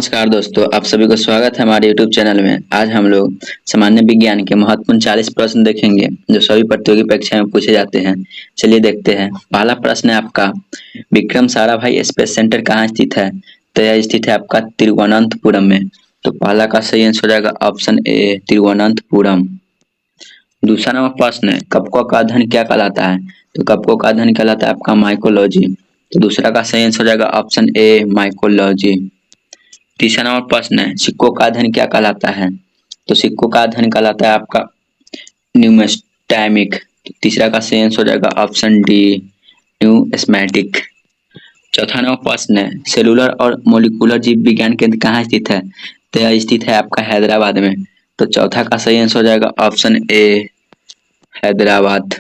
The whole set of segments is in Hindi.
नमस्कार दोस्तों, आप सभी को स्वागत है हमारे YouTube चैनल में। आज हम लोग सामान्य विज्ञान के महत्वपूर्ण 40 प्रश्न देखेंगे जो सभी प्रतियोगी परीक्षा में पूछे जाते हैं। चलिए देखते हैं। पहला प्रश्न है आपका, विक्रम साराभाई स्पेस सेंटर कहाँ स्थित है? तो यह स्थित है आपका तिरुवनंतपुरम में। तो पहला का सही आंसर हो जाएगा ऑप्शन ए, तिरुवनंतपुरम। दूसरा नंबर प्रश्न है, कपकों का अध्ययन क्या कहलाता है? तो कपकों का अध्ययन कहलाता है आपका माइकोलॉजी। तो दूसरा का सही आंसर हो जाएगा ऑप्शन ए, माइकोलॉजी। तीसरा नंबर प्रश्न है, सिक्कों का अध्ययन क्या कहलाता है? तो सिक्कों का अध्ययन कहलाता है आपका न्यूमेस्टैमिक। तो तीसरा का सही आंसर हो जाएगा ऑप्शन डी, न्यूस्मैटिक। चौथा नंबर प्रश्न है, सेलुलर और मोलिकुलर जीव विज्ञान केंद्र कहाँ स्थित है? तो यह स्थित है आपका हैदराबाद में। तो चौथा का सही आंसर हो जाएगा ऑप्शन ए, हैदराबाद।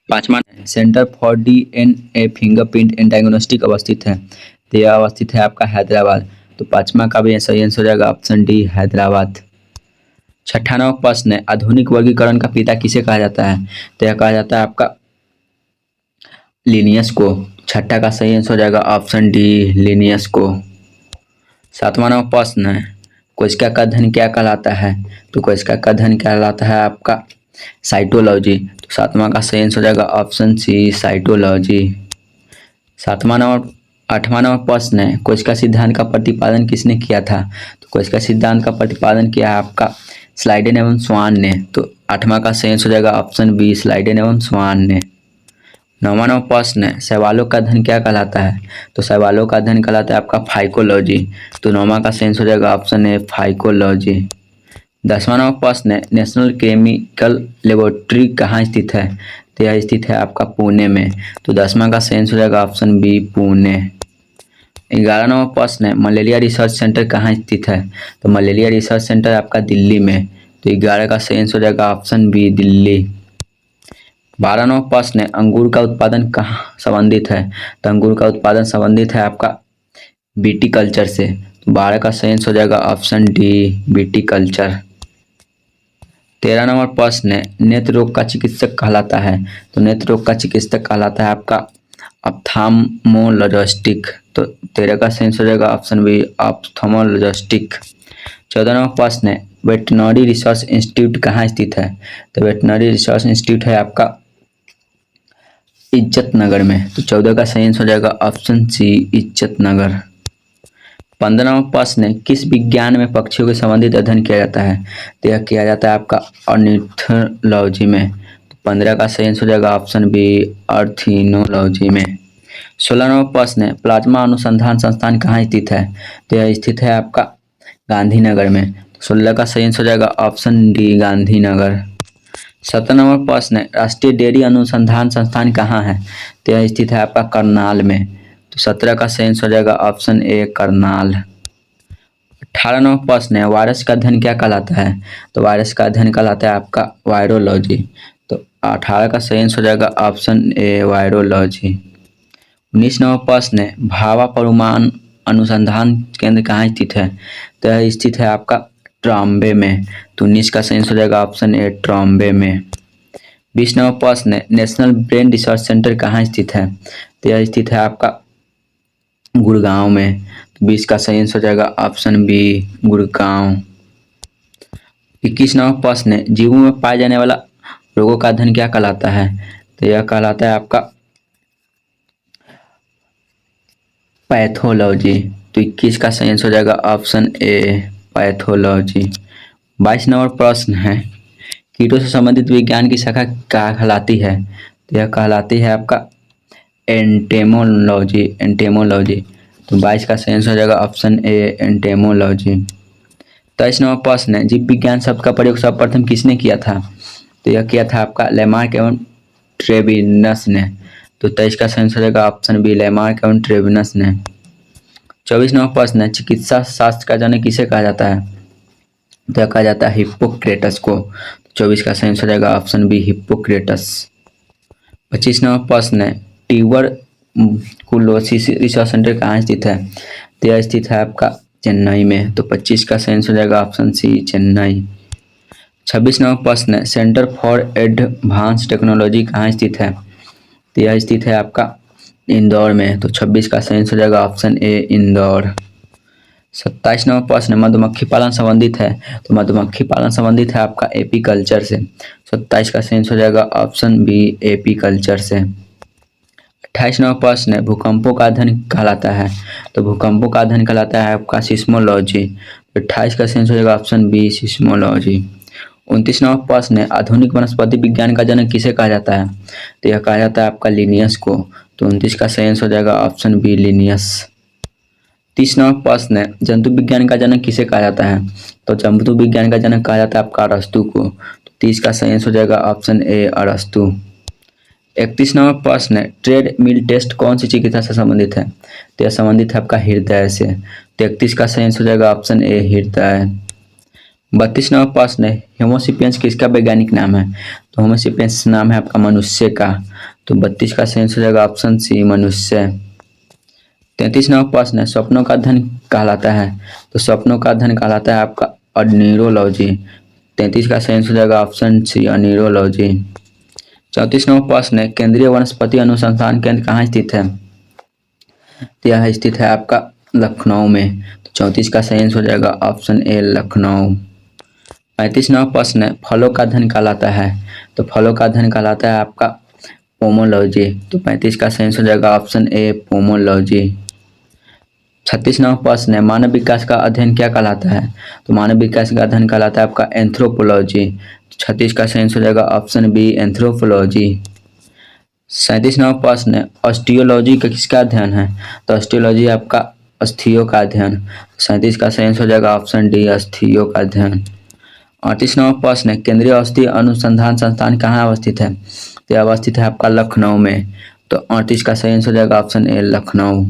पांचवा, centre for DNA fingerprint and diagnostic अवस्थित है। तो यह अवस्थित है आपका हैदराबाद। तो पांचवा का भी सही आंसर हो जाएगा ऑप्शन डी, हैदराबाद। छठा नंबर प्रश्न है, आधुनिक वर्गीकरण का पिता किसे कहा जाता है? तो यह कहा जाता है आपका लिनियस को। छठा का सही आंसर हो जाएगा ऑप्शन डी, लिनियस को। सातवां नंबर प्रश्न है, कोशिका का अध्ययन क्या कहलाता है? तो कोशिका का अध्ययन कहलाता है आपका साइटोलॉजी। तो सातवां का सही आंसर हो जाएगा ऑप्शन सी, साइटोलॉजी। आठवां नंबर प्रश्न है, कोशिका सिद्धांत का प्रतिपादन किसने किया था? तो कोशिका सिद्धांत का प्रतिपादन किया है आपका स्लाइडेन एवं स्वान ने। तो आठवां का सही आंसर हो जाएगा ऑप्शन बी, स्लाइडेन एवं स्वान ने। नौवां नंबर प्रश्न है, शैवालों का अध्ययन क्या कहलाता है? तो शैवालों का अध्ययन कहलाता है आपका फाइकोलॉजी। तो नौवां का सही आंसर हो जाएगा ऑप्शन ए, फाइकोलॉजी। 10वां नंबर प्रश्न है, नेशनल केमिकल लेबोरेटरी कहाँ स्थित है? तो यह स्थित है आपका पुणे में। तो 10वां का सही आंसर हो जाएगा ऑप्शन बी, पुणे। 11 नंबर प्रश्न है, मलेरिया रिसर्च सेंटर कहाँ स्थित है? तो मलेरिया रिसर्च सेंटर आपका दिल्ली में। तो 11 का सही आंसर हो जाएगा ऑप्शन बी, दिल्ली। 12 नंबर प्रश्न है, अंगूर का उत्पादन कहाँ संबंधित है? तो अंगूर का उत्पादन संबंधित है आपका बीटी कल्चर से। 12 का सही आंसर हो जाएगा option D, BT culture. 13 number प्रश्न है, नेत्र रोग का चिकित्सक कहलाता है? तो नेत्र रोग का चिकित्सक कहलाता है आपका ऑप्थाल्मोलॉजिस्ट। तो 13 का सही आंसर हो जाएगा ऑप्शन बी, ऑप्थाल्मोलॉजिस्ट। 14 नंबर प्रश्न है, वेटनरी रिसर्च इंस्टीट्यूट कहाँ स्थित है? तो वेटनरी रिसर्च इंस्टीट्यूट है आपका इज्जत नगर में। तो 14 का सही आंसर हो जाएगा ऑप्शन सी, इज्जत नगर। 15 नंबर प्रश्न है, किस विज्ञान में पक्षियों के संबंधित अध्ययन किया जाता है? तो यह किया जाता है आपका ऑर्निथोलॉजी में। तो 15 का सही आंसर हो जाएगा ऑप्शन बी, ऑर्निथोलॉजी में। 16 नंबर प्रश्न है, प्लाज्मा अनुसंधान संस्थान कहाँ स्थित है? तो यह स्थित है आपका गांधीनगर में। 16 का सही आंसर हो जाएगा ऑप्शन डी, गांधीनगर। 17 नंबर प्रश्न है, राष्ट्रीय डेयरी अनुसंधान संस्थान कहाँ है? तो यह स्थित है आपका करनाल में। तो 17 का सही आंसर हो जाएगा ऑप्शन ए, करनाल। 18 नंबर प्रश्न है, वायरस का अध्ययन क्या कहलाता है? तो वायरस का अध्ययन कहलाता है आपका वायरोलॉजी। तो 18 का सही आंसर हो जाएगा ऑप्शन ए, वायरोलॉजी। 19 नंबर प्रश्न है, भाभा परमाणु अनुसंधान केंद्र कहाँ स्थित है? तो यह स्थित है आपका ट्रॉम्बे में। तो 19 का सही आंसर हो जाएगा ऑप्शन ए, ट्रॉम्बे में। 20 नंबर प्रश्न है, नेशनल ब्रेन रिसर्च सेंटर कहाँ स्थित है? तो यह स्थित है आपका गुड़गांव में। तो 20 का सही आंसर हो जाएगा ऑप्शन बी, गुड़गांव। 21 नंबर प्रश्न है, जीवों में पाए जाने वाला रोगों का अध्ययन क्या कहलाता है? तो यह कहलाता है आपका पैथोलॉजी। तो 21 का सही आंसर हो जाएगा ऑप्शन ए, पैथोलॉजी। 22 नंबर प्रश्न है, कीटों से संबंधित विज्ञान की शाखा क्या कहलाती है? तो यह कहलाती है आपका एंटेमोलॉजी, एंटेमोलॉजी। तो 22 का सही आंसर हो जाएगा ऑप्शन ए, एंटेमोलॉजी। 23 नंबर प्रश्न है, जीव विज्ञान शब्द का प्रयोग सर्वप्रथम किसने किया था? तो यह किया था आपका लेमार्क एवं ट्रेविनस ने। तो 23 का सही आंसर हो जाएगा ऑप्शन बी, लेमार्क एवं ट्रेविनस ने। 24 नंबर प्रश्न है, चिकित्सा शास्त्र का जनक किसे कहा जाता है? तो यह कहा जाता है हिप्पोक्रेटस को। 24 का सही आंसर हो जाएगा ऑप्शन बी, हिप्पोक्रेटस। 25 नंबर प्रश्न है, ट्यूबरकुलोसिस रिसर्च सेंटर कहाँ स्थित है? तो यह स्थित है आपका चेन्नई में। तो 25 का सही आंसर हो जाएगा ऑप्शन सी, चेन्नई। 26 नंबर प्रश्न है, सेंटर फॉर एडवांस टेक्नोलॉजी कहाँ स्थित है? तो यह स्थित है आपका इंदौर में। तो 26 का सही आंसर हो जाएगा ऑप्शन ए, इंदौर। 27 नंबर प्रश्न मधुमक्खी पालन संबंधित है, तो मधुमक्खी पालन संबंधित है आपका एपी कल्चर से। 27 का सही आंसर हो जाएगा ऑप्शन बी एपी कल्चर से। 28 नंबर प्रश्न है भूकंपों का अध्ययन कहलाता है, तो भूकंपों का अध्ययन कहलाता है आपका सिस्मोलॉजी। 28 का सही आंसर हो जाएगा ऑप्शन बी सिस्मोलॉजी। 29 नंबर प्रश्न है आधुनिक वनस्पति विज्ञान का जनक किसे कहा जाता है, तो यह कहा जाता है आपका लिनियस को। तो 29 का सही आंसर हो जाएगा ऑप्शन बी लिनियस। 30 नंबर प्रश्न है जंतु विज्ञान का जनक किसे कहा जाता है, तो जंतु विज्ञान का जनक कहा जाता है आपका अरस्तु को। तो 30 का सही आंसर हो जाएगा ऑप्शन ए अरस्तु। 31 नंबर प्रश्न है ट्रेड मिल टेस्ट कौन सी चिकित्सा से संबंधित है, तो यह संबंधित है आपका हृदय से। 33 का सही आंसर हो जाएगा ऑप्शन ए हृदय। 32 नंबर प्रश्न है होमोसिपियंस किसका वैज्ञानिक नाम है, तो होमोसिपियंस नाम है आपका मनुष्य का। तो 32 का सही आंसर हो जाएगा ऑप्शन सी मनुष्य। 33 नंबर प्रश्न है स्वप्नों का अध्ययन कहलाता है, तो स्वप्नों का अध्ययन कहलाता है आपका अनीरोलॉजी। 33 का सही आंसर हो जाएगा ऑप्शन सी अनीरोलॉजी। 34 नंबर प्रश्न है केंद्रीय वनस्पति अनुसंधान केंद्र कहाँ स्थित है, तो यह स्थित है आपका लखनऊ में। तो 34 का सही आंसर हो जाएगा ऑप्शन ए लखनऊ। 35 नंबर प्रश्न है फलों का अध्ययन कहलाता है, तो फलों का अध्ययन कहलाता है आपका पोमोलॉजी। तो 35 का सही आंसर हो जाएगा ऑप्शन ए पोमोलॉजी। 36 नंबर प्रश्न है मानव विकास का अध्ययन क्या कहलाता है, तो मानव विकास का अध्ययन कहलाता है आपका एंथ्रोपोलॉजी। 36 का सही आंसर हो जाएगा ऑप्शन बी एंथ्रोपोलॉजी। 37 नंबर प्रश्न है ऑस्टियोलॉजी का किसका अध्ययन है, तो ऑस्टियोलॉजी आपका अस्थियों का अध्ययन। 37 का सही आंसर हो जाएगा ऑप्शन डी अस्थियों का अध्ययन। 38 नंबर प्रश्न है केंद्रीय औषधि अनुसंधान संस्थान कहाँ अवस्थित है, तो यह अवस्थित है आपका लखनऊ में। तो 38 का सही आंसर हो जाएगा ऑप्शन ए लखनऊ।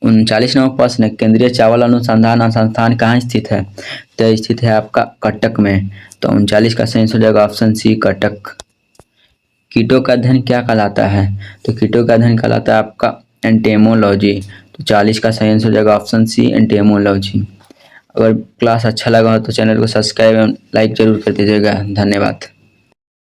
39 नंबर प्रश्न है केंद्रीय चावल अनुसंधान संस्थान कहाँ स्थित है, तो स्थित है आपका कटक में। तो 39 का सही आंसर हो जाएगा ऑप्शन सी कटक। कीटों का अध्ययन क्या कहलाता है, तो कीटों का अध्ययन कहलाता है आपका एंटेमोलॉजी। तो 40 का सही आंसर हो जाएगा ऑप्शन सी एंटेमोलॉजी। अगर क्लास अच्छा लगा हो तो चैनल को सब्सक्राइब एवं लाइक जरूर कर दीजिएगा। धन्यवाद।